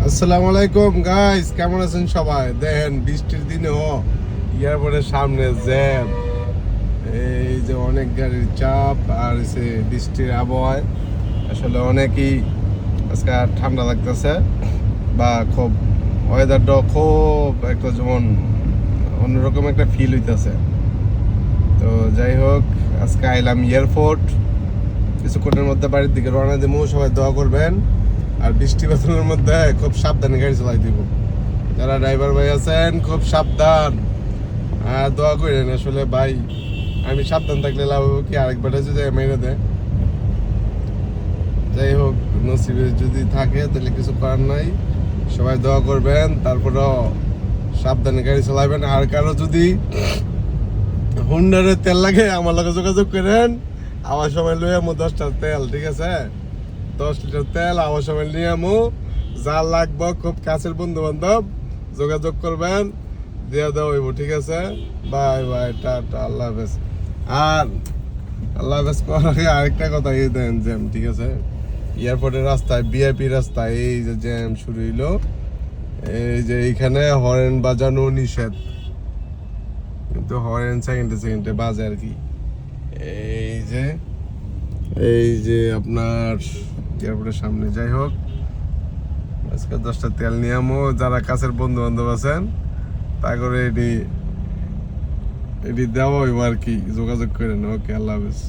আসসালামু আলাইকুম গাইস, কেমন আছেন সবাই? দেখেন বৃষ্টির দিনেও এয়ারপোর্টের সামনে জ্যাম, এই যে অনেক গাড়ির চাপ আর এসে বৃষ্টির আবহাওয়ায় আসলে অনেকই আজকে ঠান্ডা লাগতেছে বা খুব ওয়েদারটা খুব একটা যেমন অন্যরকম একটা ফিল হইতেছে। তো যাই হোক, আজকে আইলাম এয়ারপোর্ট, কিছুক্ষণের মধ্যে বাড়ির দিকে রওনা দেবো। সবাই দোয়া করবেন আর বৃষ্টি বাদলের মধ্যে খুব সাবধানে গাড়ি চালাই দিব। যারা ড্রাইভার ভাই আছেন খুব সাবধান, আর দোয়া করেন। আসলে ভাই আমি সাবধান থাকলে লাভ হবে কি, আরেকবার যদি মেরে দেয়। যাই হোক, নসিবে যদি থাকে তাহলে কিছু করার নাই। সবাই দোয়া করবেন, তারপরও সাবধানে গাড়ি চালাবেন। আর কারো যদি হুন্ডারে তেল লাগে আমার লগে যোগাযোগ করেন। আমার সময় লই আমো 10টা তেল, ঠিক আছে? 10 লিটার তেল আমার সময় নিয়ে আমো। যা লাগবো খুব কাছের বন্ধু বান্ধব যোগাযোগ করবেন, দিয়ে দেওয়া হইব, ঠিক আছে? বাই বাই, টাটা, আল্লাহ হাফেজ। আর আল্লাহ হাফেজ করার আগে আরেকটা কথা দেন, জ্যাম, ঠিক আছে? এয়ারপোর্টের রাস্তায় ভিআইপি রাস্তায় এই যে জ্যাম শুরু হইলো, এই যে এইখানে হরেন বাজানো নিষেধ, কিন্তু হরেন সেকেন্ডে সেকেন্ডে বাজে আর কি। এই যে আপনার এয়ারপোর্টের সামনে। যাই হোক, আজকে 10টা তেল নিয়ে আমো। যারা কাছের বন্ধু বান্ধব আছেন তা করে এটি দেওয়া হইব আর কি, যোগাযোগ করেন। ওকে, আল্লাহ হাফেজ।